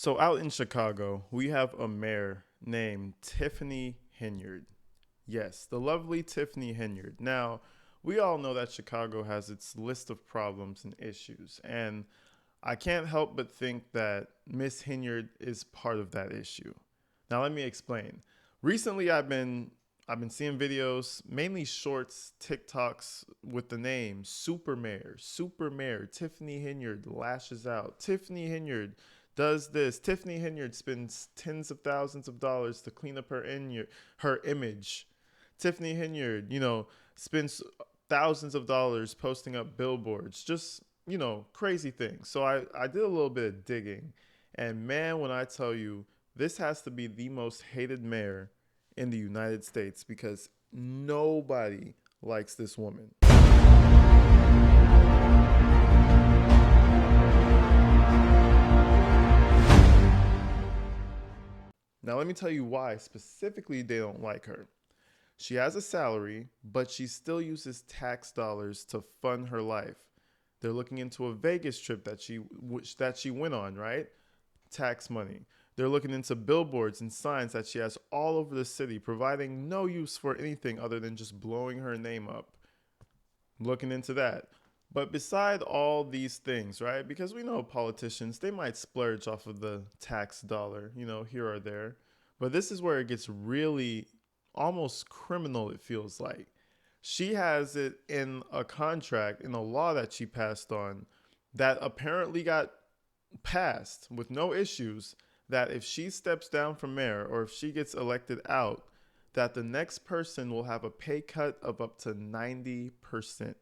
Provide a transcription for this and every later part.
So out in Chicago, we have a mayor named Tiffany Henyard. Yes, the lovely Tiffany Henyard. Now, we all know that Chicago has its list of problems and issues, and I can't help but think that Miss Henyard is part of that issue. Now, let me explain. Recently, I've been seeing videos, mainly shorts, TikToks with the name Super Mayor, Tiffany Henyard lashes out. Tiffany Henyard does this. Tiffany Henyard spends tens of thousands of dollars to clean up her image. Tiffany Henyard, spends thousands of dollars posting up billboards, just, crazy things. So I did a little bit of digging. And man, when I tell you, this has to be the most hated mayor in the United States because nobody likes this woman. Now, let me tell you why specifically they don't like her. She has a salary, but she still uses tax dollars to fund her life. They're looking into a Vegas trip that she went on, right? Tax money. They're looking into billboards and signs that she has all over the city, providing no use for anything other than just blowing her name up. Looking into that. But beside all these things, right? Because we know politicians, they might splurge off of the tax dollar, here or there. But this is where it gets really almost criminal, it feels like. She has it in a contract, in a law that she passed on, that apparently got passed with no issues, that if she steps down from mayor or if she gets elected out, that the next person will have a pay cut of up to 90%.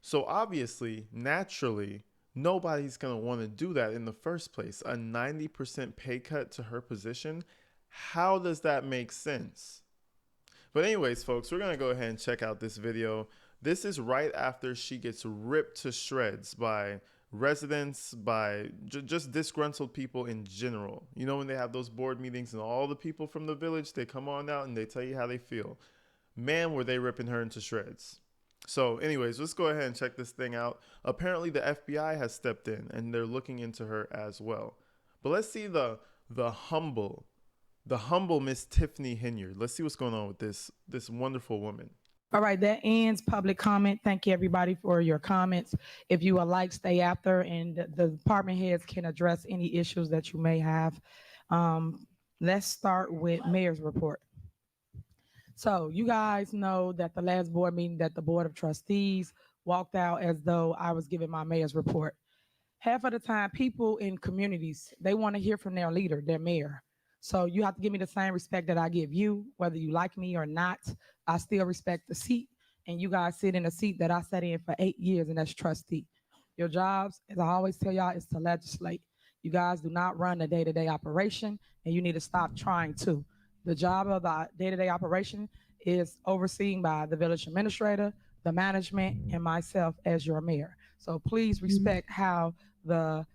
So obviously, naturally, nobody's going to want to do that in the first place. A 90% pay cut to her position. How does that make sense? But anyways, folks, we're going to go ahead and check out this video. This is right after she gets ripped to shreds by residents, by just disgruntled people in general. You know, when they have those board meetings and all the people from the village, they come on out and they tell you how they feel. Man, were they ripping her into shreds. So anyways, let's go ahead and check this thing out. Apparently the FBI has stepped in and they're looking into her as well. But let's see the humble the humble Miss Tiffany Henyard. Let's see what's going on with this wonderful woman. All right, that ends public comment. Thank you, everybody, for your comments. If you would like, stay after, and the department heads can address any issues that you may have. Let's start with mayor's report. So you guys know that the last board meeting that the Board of Trustees walked out as though I was giving my mayor's report. Half of the time, people in communities, they want to hear from their leader, their mayor. So you have to give me the same respect that I give you, whether you like me or not. I still respect the seat, and you guys sit in a seat that I sat in for 8 years, and that's trustee. Your jobs, as I always tell y'all, is to legislate. You guys do not run the day-to-day operation, and you need to stop trying to. The job of the day-to-day operation is overseen by the village administrator, the management, and myself as your mayor. So please respect how the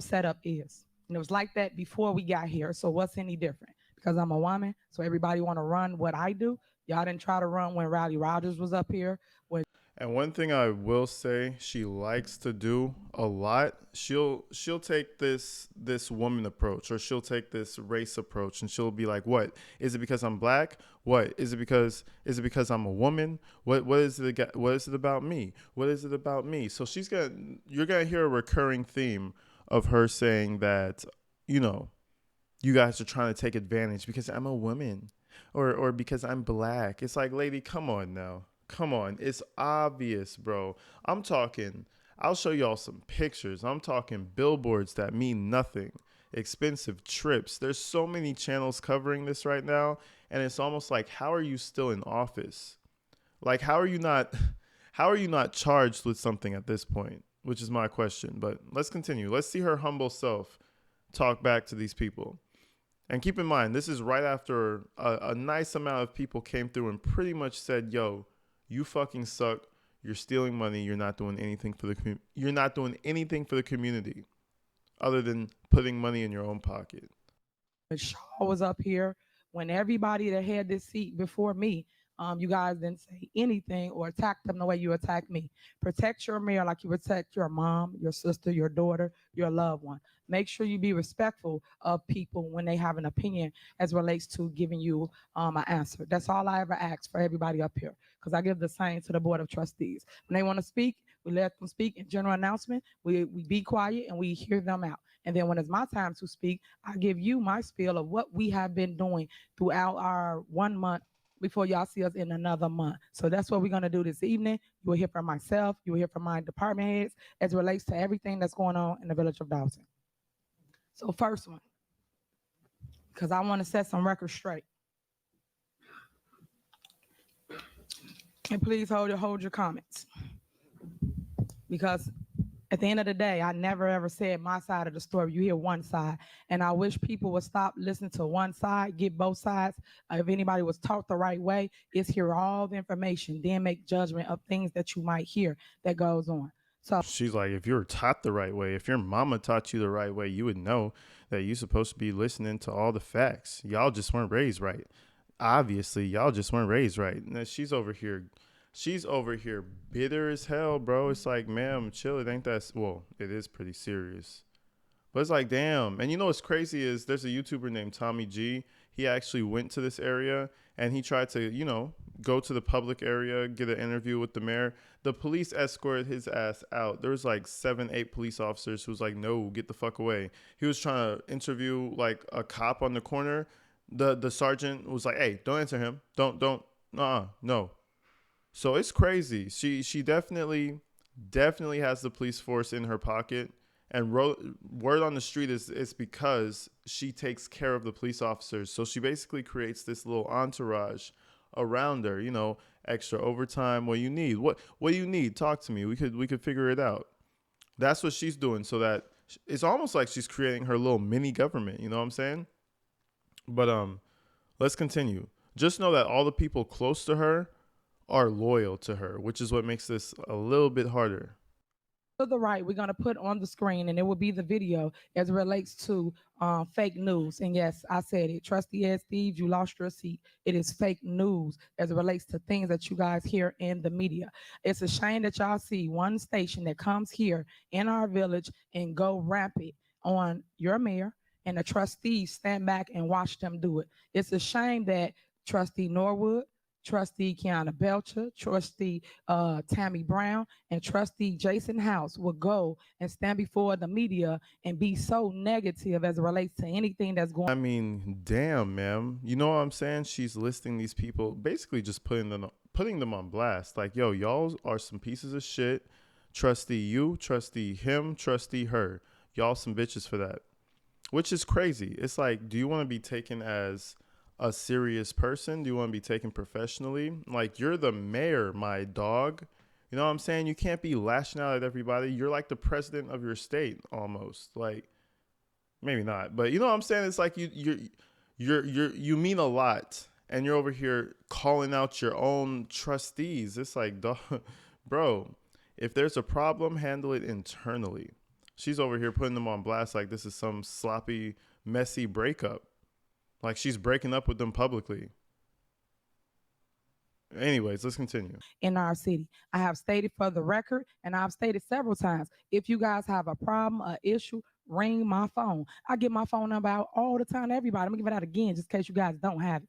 setup is. And it was like that before we got here. So what's any different? Because I'm a woman, so everybody want to run what I do. Y'all didn't try to run when Rowdy Rogers was up here. When And one thing I will say she likes to do a lot, she'll take this woman approach, or she'll take this race approach, and she'll be like, "What? Is it because I'm black? What? Is it because I'm a woman? What is it about me? What is it about me?" So you're gonna hear a recurring theme of her saying that, you know, you guys are trying to take advantage because I'm a woman, or because I'm black. It's like, lady, come on now. Come on. It's obvious, bro. I'm talking, I'll show y'all some pictures. I'm talking billboards that mean nothing. Expensive trips. There's so many channels covering this right now, and it's almost like, how are you still in office? Like, how are you not charged with something at this point? Which is my question. But let's continue. Let's see her humble self talk back to these people. And keep in mind, this is right after a nice amount of people came through and pretty much said, "Yo, you fucking suck. You're stealing money. You're not doing anything for the community other than putting money in your own pocket." Shaw was up here, when everybody that had this seat before me, You guys didn't say anything or attack them the way you attacked me. Protect your mayor like you protect your mom, your sister, your daughter, your loved one. Make sure you be respectful of people when they have an opinion as relates to giving you an answer. That's all I ever ask for everybody up here, because I give the same to the Board of Trustees. When they want to speak, we let them speak in general announcement. We be quiet and we hear them out. And then when it's my time to speak, I give you my spiel of what we have been doing throughout our 1 month before y'all see us in another month. So that's what we're going to do this evening. You will hear from myself. You will hear from my department heads as it relates to everything that's going on in the village of Dawson. So first one, because I want to set some records straight. And please hold your comments. Because at the end of the day, I never ever said my side of the story. You hear one side. And I wish people would stop listening to one side, get both sides. If anybody was taught the right way, is hear all the information, then make judgment of things that you might hear that goes on. So she's like, if you were taught the right way, if your mama taught you the right way, you would know that you're supposed to be listening to all the facts. Y'all just weren't raised right. Obviously, y'all just weren't raised right. And she's over here bitter as hell, bro. It's like, ma'am, chill. It ain't that, well, it is pretty serious. But it's like, damn. And you know what's crazy is there's a YouTuber named Tommy G. He actually went to this area and he tried to, go to the public area, get an interview with the mayor. The police escorted his ass out. There was like 7-8 police officers who was like, no, get the fuck away. He was trying to interview like a cop on the corner. The sergeant was like, hey, don't answer him. No. So it's crazy. She definitely has the police force in her pocket. And word on the street is it's because she takes care of the police officers. So she basically creates this little entourage around her, extra overtime. What you need? What do you need? Talk to me. We could figure it out. That's what she's doing. So that it's almost like she's creating her little mini government. You know what I'm saying? But let's continue. Just know that all the people close to her are loyal to her, which is what makes this a little bit harder. To the right, we're going to put on the screen, and it will be the video as it relates to fake news. And yes, I said it. Trustee Ed Steve, you lost your seat. It is fake news as it relates to things that you guys hear in the media. It's a shame that y'all see one station that comes here in our village and go rampant on your mayor, and the trustees stand back and watch them do it. It's a shame that Trustee Norwood, Trustee Kiana Belcher, Trustee Tammy Brown, and Trustee Jason House will go and stand before the media and be so negative as it relates to anything that's going on. I mean, damn, ma'am. You know what I'm saying? She's listing these people, basically just putting them on blast. Like, yo, y'all are some pieces of shit. Trustee you, trustee him, trustee her. Y'all some bitches for that. Which is crazy. It's like, do you want to be taken as a serious person? Do you want to be taken professionally? Like, you're the mayor, my dog. You know what I'm saying? You can't be lashing out at everybody. You're like the president of your state almost. Like, maybe not, but you know what I'm saying? It's like you mean a lot, and you're over here calling out your own trustees. It's like, dog, bro, if there's a problem, handle it internally. She's over here putting them on blast like this is some sloppy, messy breakup. Like she's breaking up with them publicly. Anyways, let's continue. In our city, I have stated for the record, and I've stated several times, if you guys have a problem, an issue, ring my phone. I give my phone number out all the time to everybody. I'm going to give it out again just in case you guys don't have it.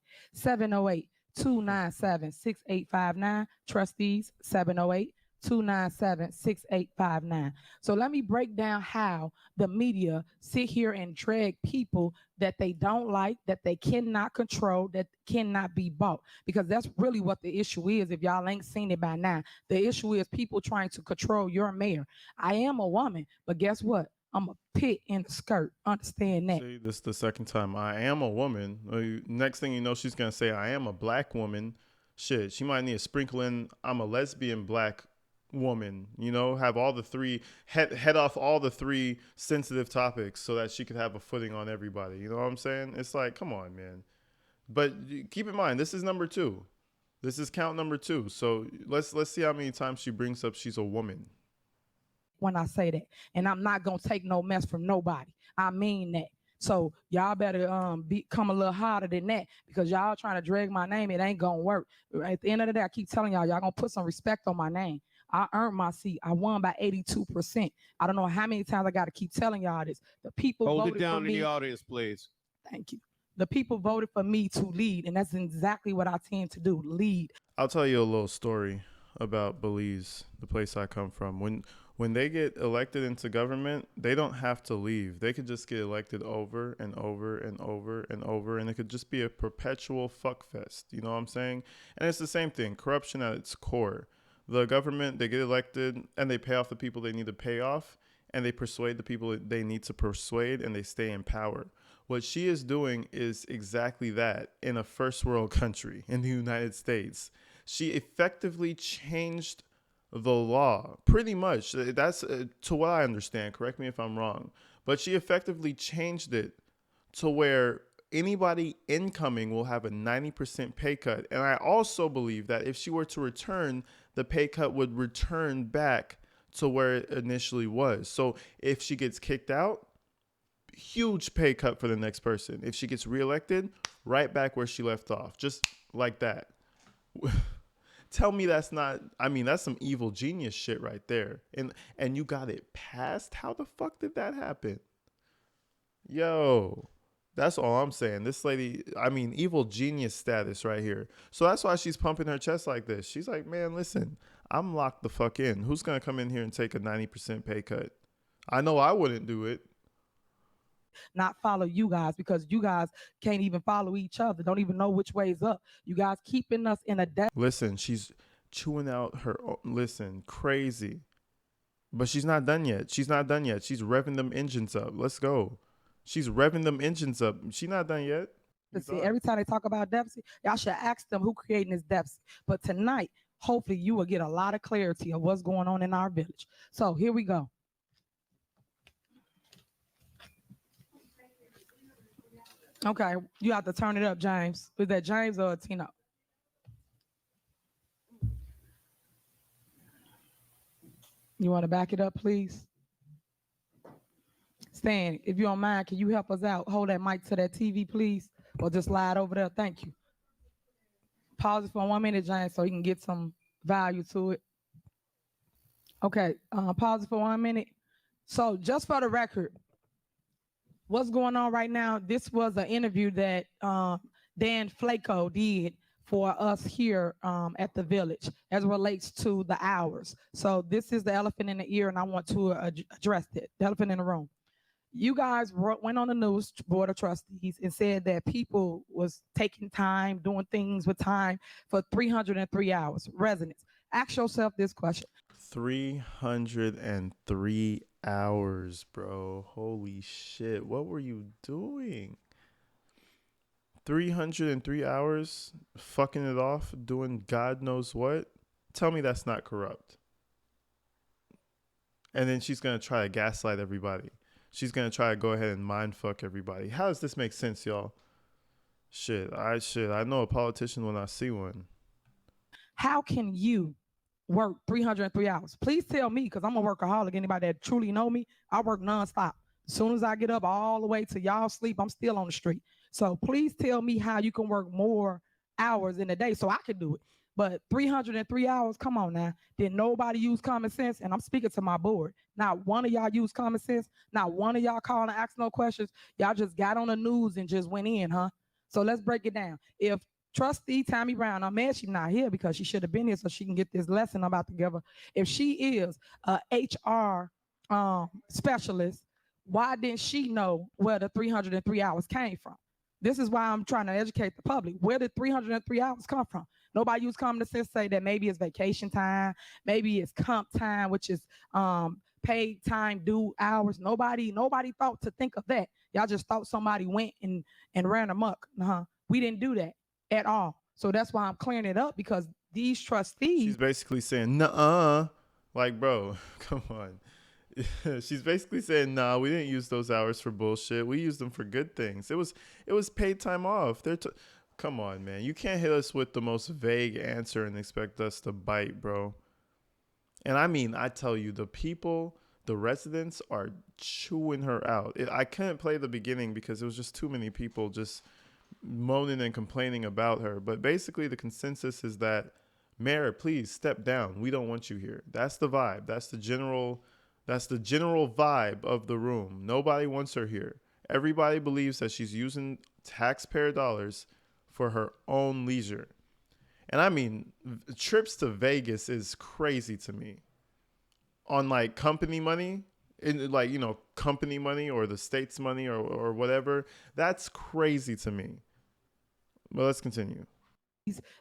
708-297-6859. Trustees, 708-297-6859. So let me break down how the media sit here and drag people that they don't like, that they cannot control, that cannot be bought. Because that's really what the issue is. If y'all ain't seen it by now, the issue is people trying to control your mayor. I am a woman, but guess what? I'm a pit in the skirt. Understand that. See, this is the second time. I am a woman. Next thing you know, she's going to say, I am a black woman. Shit, she might need to sprinkle in, I'm a lesbian black woman, have all the three, head off all the three sensitive topics so that she could have a footing on everybody. You know what I'm saying? It's like, come on, man. But keep in mind, this is number 2. This is count number 2. So let's see how many times she brings up she's a woman. When I say that, and I'm not going to take no mess from nobody. I mean that. So y'all better become a little harder than that, because y'all trying to drag my name. It ain't gonna work. At the end of the day, I keep telling y'all gonna put some respect on my name. I earned my seat. I won by 82%. I don't know how many times I got to keep telling y'all this. The people Hold it voted for down in me. the audience, please. Thank you. The people voted for me to lead, and that's exactly what I tend to do, lead. I'll tell you a little story about Belize, the place I come from. When they get elected into government, they don't have to leave. They could just get elected over and over and over and over, and it could just be a perpetual fuck fest. You know what I'm saying? And it's the same thing, corruption at its core. The government, they get elected and they pay off the people they need to pay off, and they persuade the people they need to persuade, and they stay in power. What she is doing is exactly that in a first world country, in the United States. She effectively changed the law, pretty much. That's to what I understand. Correct me if I'm wrong. But she effectively changed it to where anybody incoming will have a 90% pay cut. And I also believe that if she were to return, the pay cut would return back to where it initially was. So if she gets kicked out, huge pay cut for the next person. If she gets reelected, right back where she left off, just like that. Tell me that's not, I mean, that's some evil genius shit right there. And you got it passed? How the fuck did that happen? Yo, that's all I'm saying. This lady, I mean, evil genius status right here. So that's why she's pumping her chest like this. She's like, man, listen, I'm locked the fuck in. Who's going to come in here and take a 90% pay cut? I know I wouldn't do it. Not follow you guys, because you guys can't even follow each other. Don't even know which way's up. You guys keeping us in a Listen, she's chewing out her, listen, crazy. But she's not done yet. She's not done yet. She's revving them engines up. Let's go. She's revving them engines up. She's not done yet. Every time they talk about deficit, y'all should ask them who creating this deficit. But tonight, hopefully you will get a lot of clarity of what's going on in our village. So here we go. Okay, you have to turn it up, James. Was that James or Tino? You want to back it up, please? Stan, if you don't mind, can you help us out? Hold that mic to that TV, please, or just slide over there. Thank you. Pause it for 1 minute, James, so he can get some value to it. Okay, pause it for 1 minute. So just for the record, what's going on right now? This was an interview that Dan Flaco did for us here at the village as relates to the hours. So this is the elephant in the ear, and I want to address it. The elephant in the room. You guys went on the news board of trustees and said that people was taking time, doing things with time for 303 hours. Residents, ask yourself this question. 303 hours, bro. Holy shit. What were you doing? 303 hours fucking it off, doing God knows what? Tell me that's not corrupt. And then she's going to try to gaslight everybody. She's going to try to go ahead and mind fuck everybody. How does this make sense, y'all? I know a politician when I see one. How can you work 303 hours? Please tell me, because I'm a workaholic. Anybody that truly know me, I work nonstop. As soon as I get up all the way to y'all sleep, I'm still on the street. So please tell me how you can work more hours in a day so I can do it. But 303 hours, come on now. Did nobody use common sense? And I'm speaking to my board. Not one of y'all used common sense. Not one of y'all called and asked no questions. Y'all just got on the news and just went in, huh? So let's break it down. If Trustee Tammy Brown, I'm mad she's not here because she should have been here so she can get this lesson I'm about to give her. If she is a HR specialist, why didn't she know where the 303 hours came from? This is why I'm trying to educate the public. Where did 303 hours come from? Nobody used common sense say that maybe it's vacation time, maybe it's comp time, which is paid time due hours. Nobody thought to think of that. Y'all just thought somebody went and ran amok. We didn't do that at all. So that's why I'm clearing it up, because these trustees. She's basically saying, nuh-uh. Like, bro, come on. She's basically saying, nah, we didn't use those hours for bullshit. We used them for good things. It was paid time off. Come on, man. You can't hit us with the most vague answer and expect us to bite, bro. And I mean, I tell you, the people The residents are chewing her out. I couldn't play the beginning because it was just too many people just moaning and complaining about her. But basically, the consensus is that, Mayor, please step down. We don't want you here. That's the vibe. That's the general vibe of the room. Nobody wants her here. Everybody believes that she's using taxpayer dollars for her own leisure. And I mean, trips to Vegas is crazy to me. On like company money, in like, you know, company money or the state's money or whatever, that's crazy to me. But let's continue.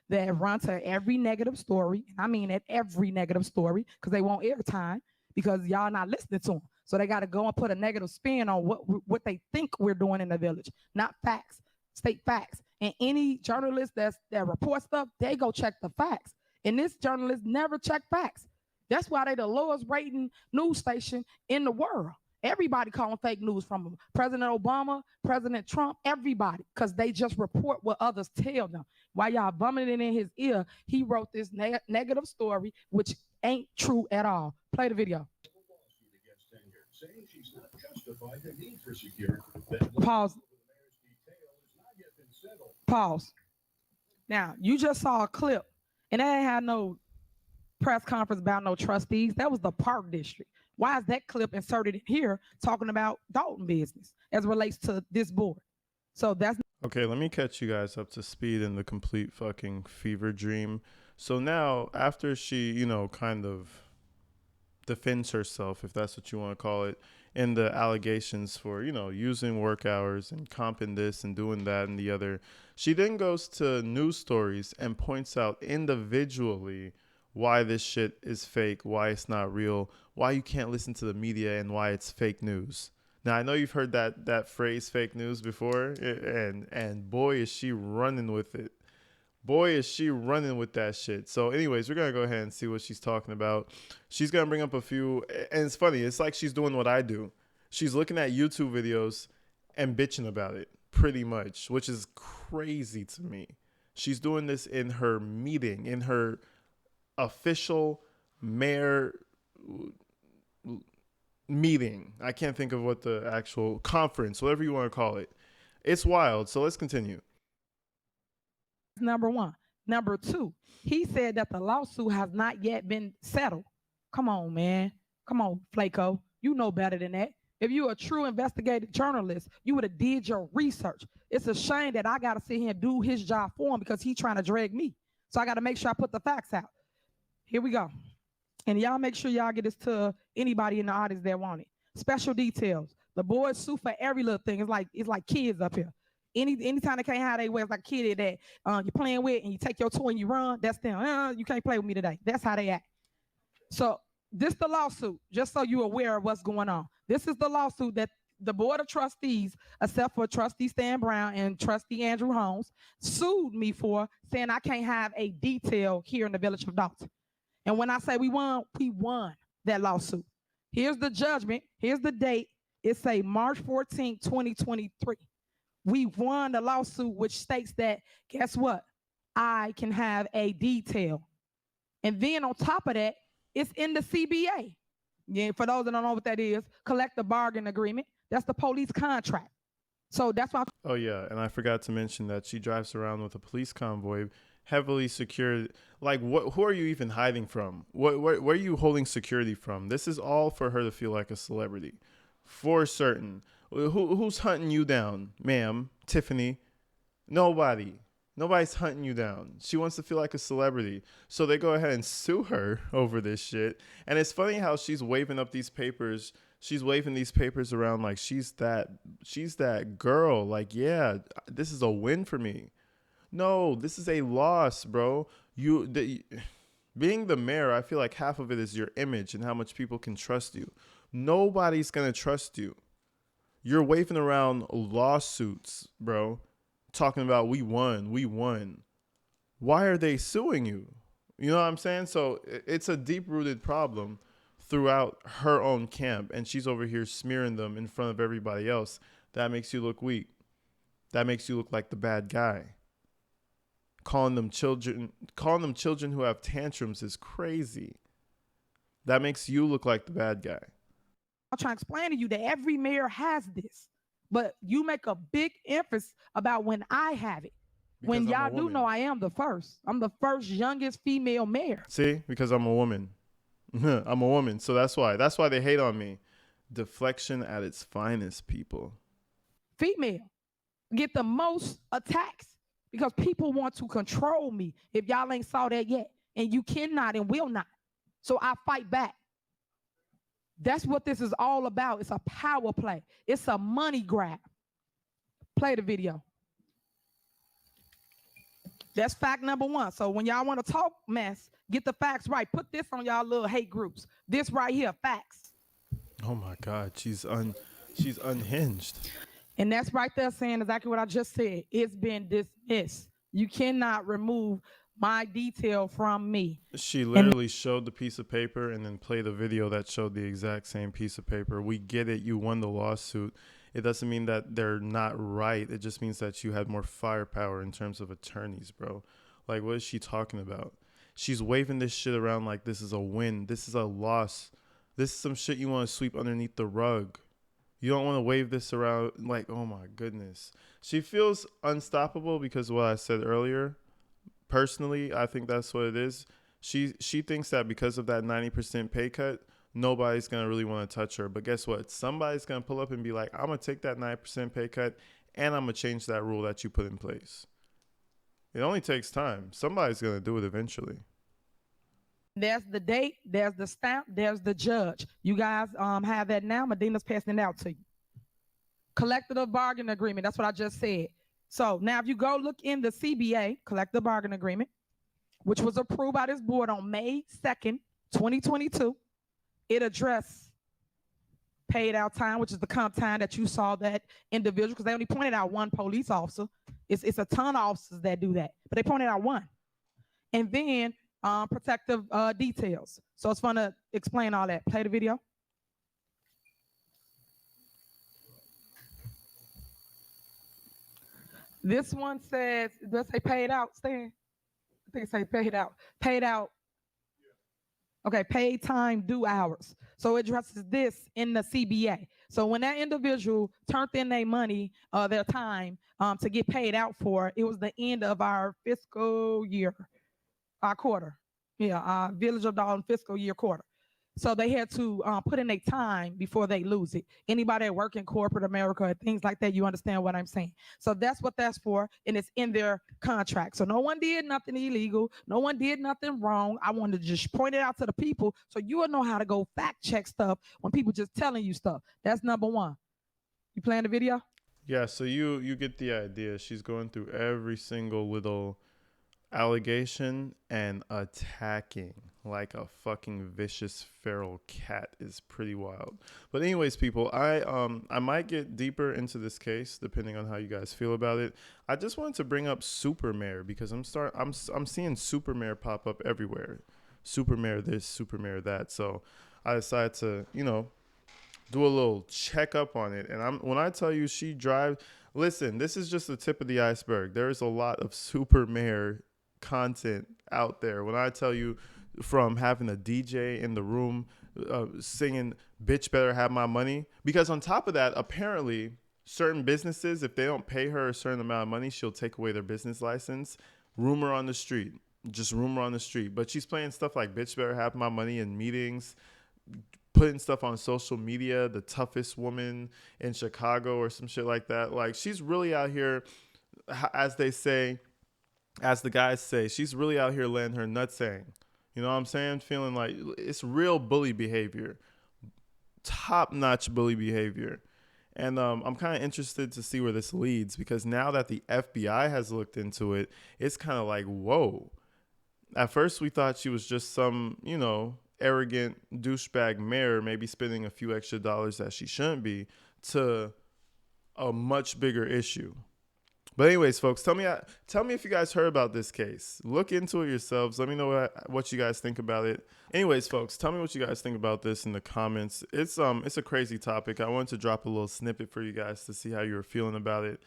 That run to every negative story. I mean, at every negative story, because they want airtime, because y'all not listening to them. So they got to go and put a negative spin on what they think we're doing in the village, not facts, state facts. And any journalist that reports stuff, they go check the facts. And this journalist never check facts. That's why they the lowest rating news station in the world. Everybody calling fake news, from President Obama, President Trump, everybody, because they just report what others tell them. While y'all bumming it in his ear, he wrote this negative story, which ain't true at all. Play the video. Pause. Pause. Now, you just saw a clip, and they ain't had no press conference about no trustees. That was the Park District. Why is that clip inserted here talking about Dalton business as it relates to this board? So that's okay. Let me catch you guys up to speed in the complete fucking fever dream. So now, after she, you know, kind of defends herself, if that's what you want to call it, in the allegations for, you know, using work hours and comping this and doing that and the other, she then goes to news stories and points out individually why this shit is fake, why it's not real, why you can't listen to the media, and why it's fake news. Now, I know you've heard that phrase fake news before, and boy, is she running with it. Boy, is she running with that shit. So anyways, we're going to go ahead and see what she's talking about. She's going to bring up a few, and it's funny. It's like she's doing what I do. She's looking at YouTube videos and bitching about it, pretty much, which is crazy to me. She's doing this in her meeting, in her official mayor meeting. I can't think of what the actual conference, whatever you want to call it. It's wild. So let's continue. Number one. Number two, he said that the lawsuit has not yet been settled. Come on, man. Come on, Flaco. You know better than that. If you're a true investigative journalist, you would have did your research. It's a shame that I got to sit here and do his job for him because he's trying to drag me. So I got to make sure I put the facts out. Here we go. And y'all make sure y'all get this to anybody in the audience that want it. Special details. The boys sue for every little thing. It's like kids up here. Anytime they can't have their way, it's like a kid that you're playing with and you take your toy and you run. That's them. You can't play with me today. That's how they act. So this the lawsuit, just so you're aware of what's going on. This is the lawsuit that the Board of Trustees, except for Trustee Stan Brown and Trustee Andrew Holmes, sued me for, saying I can't have a detail here in the village of Dalton. And when I say we won that lawsuit. Here's the judgment. Here's the date. It say March 14, 2023. We won the lawsuit, which states that, guess what? I can have a detail. And then on top of that, it's in the CBA. Yeah, for those that don't know what that is, collective bargaining agreement. That's the police contract. So that's why. Oh, yeah. And I forgot to mention that she drives around with a police convoy, heavily secured. Like, who are you even hiding from? Where are you holding security from? This is all for her to feel like a celebrity. For certain. Who's hunting you down, ma'am? Tiffany? Nobody. Nobody's hunting you down. She wants to feel like a celebrity. So they go ahead and sue her over this shit. And it's funny how she's waving up these papers. She's waving these papers around like she's that girl. Like, yeah, this is a win for me. No, this is a loss, bro. Being the mayor, I feel like half of it is your image and how much people can trust you. Nobody's going to trust you. You're waving around lawsuits, bro, talking about we won. Why are they suing you? You know what I'm saying? So it's a deep-rooted problem throughout her own camp, and she's over here smearing them in front of everybody else. That makes you look weak. That makes you look like the bad guy. Calling them children who have tantrums is crazy. That makes you look like the bad guy. I'm trying to explain to you that every mayor has this, but you make a big emphasis about when I have it. Because When I'm a y'all do woman. know I am the first. I'm the first youngest female mayor. See, because I'm a woman. I'm a woman, so that's why. That's why they hate on me. Deflection at its finest, people. Female get the most attacks because people want to control me. If y'all ain't saw that yet, and you cannot and will not, so I fight back. That's what this is all about. It's a power play. It's a money grab. Play the video. That's fact number one. So when y'all want to talk mess, get the facts right. Put this on y'all little hate groups. This right here, facts. Oh my God, she's unhinged. And that's right there saying exactly what I just said. It's been dismissed. You cannot remove my detail from me. She literally showed the piece of paper and then played a video that showed the exact same piece of paper. We get it. You won the lawsuit. It doesn't mean that they're not right. It just means that you had more firepower in terms of attorneys, bro. Like, what is she talking about? She's waving this shit around like this is a win. This is a loss. This is some shit you want to sweep underneath the rug. You don't want to wave this around like, oh my goodness. She feels unstoppable because of what I said earlier. Personally, I think that's what it is. She thinks that because of that 90% pay cut, nobody's going to really want to touch her. But guess what? Somebody's going to pull up and be like, I'm going to take that 9% pay cut and I'm going to change that rule that you put in place. It only takes time. Somebody's going to do it eventually. There's the date, there's the stamp, there's the judge. You guys have that now. Medina's passing it out to you. Collective bargaining agreement. That's what I just said. So now if you go look in the CBA, collective bargaining agreement, which was approved by this board on May 2nd, 2022, it addressed paid out time, which is the comp time that you saw that individual, because they only pointed out one police officer. It's a ton of officers that do that, but they pointed out one. And then protective details. So it's fun to explain all that. Play the video. This one says, does it say paid out, Stan? I think it say paid out. Paid out. Okay, paid time, due hours. So it addresses this in the CBA. So when that individual turned in their money, their time to get paid out for, it was the end of our fiscal year, our quarter. Yeah, Village of Dalton fiscal year quarter. So they had to put in their time before they lose it. Anybody that work in corporate America and things like that, you understand what I'm saying. So that's what that's for, and it's in their contract. So no one did nothing illegal. No one did nothing wrong. I wanted to just point it out to the people so you will know how to go fact check stuff when people just telling you stuff. That's number one. You playing the video? Yeah, so you get the idea. She's going through every single little allegation and attacking like a fucking vicious feral cat is pretty wild. But anyways, people, I might get deeper into this case depending on how you guys feel about it. I just wanted to bring up Supermare because I'm seeing Supermare pop up everywhere. Supermare this, Supermare that. So I decided to, do a little checkup on it. And when I tell you she drives, listen, this is just the tip of the iceberg. There is a lot of Supermare content out there. When I tell you, from having a DJ in the room singing "Bitch Better Have My Money," because on top of that, apparently certain businesses, if they don't pay her a certain amount of money, she'll take away their business license. Rumor on the street, just rumor on the street. But she's playing stuff like "Bitch Better Have My Money" in meetings, putting stuff on social media, the toughest woman in Chicago or some shit like that. Like, she's really out here, as they say, as the guys say, she's really out here letting her nutsack. You know what I'm saying? Feeling like it's real bully behavior, top-notch bully behavior. And I'm kind of interested to see where this leads, because now that the FBI has looked into it, it's kind of like, whoa. At first, we thought she was just some, arrogant douchebag mayor, maybe spending a few extra dollars that she shouldn't be, to a much bigger issue. But anyways, folks, tell me if you guys heard about this case. Look into it yourselves. Let me know what you guys think about it. Anyways, folks, tell me what you guys think about this in the comments. It's a crazy topic. I wanted to drop a little snippet for you guys to see how you were feeling about it.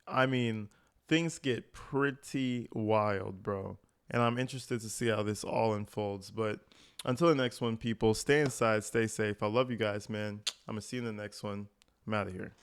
I mean, things get pretty wild, bro. And I'm interested to see how this all unfolds. But until the next one, people, stay inside, stay safe. I love you guys, man. I'm going to see you in the next one. I'm out of here.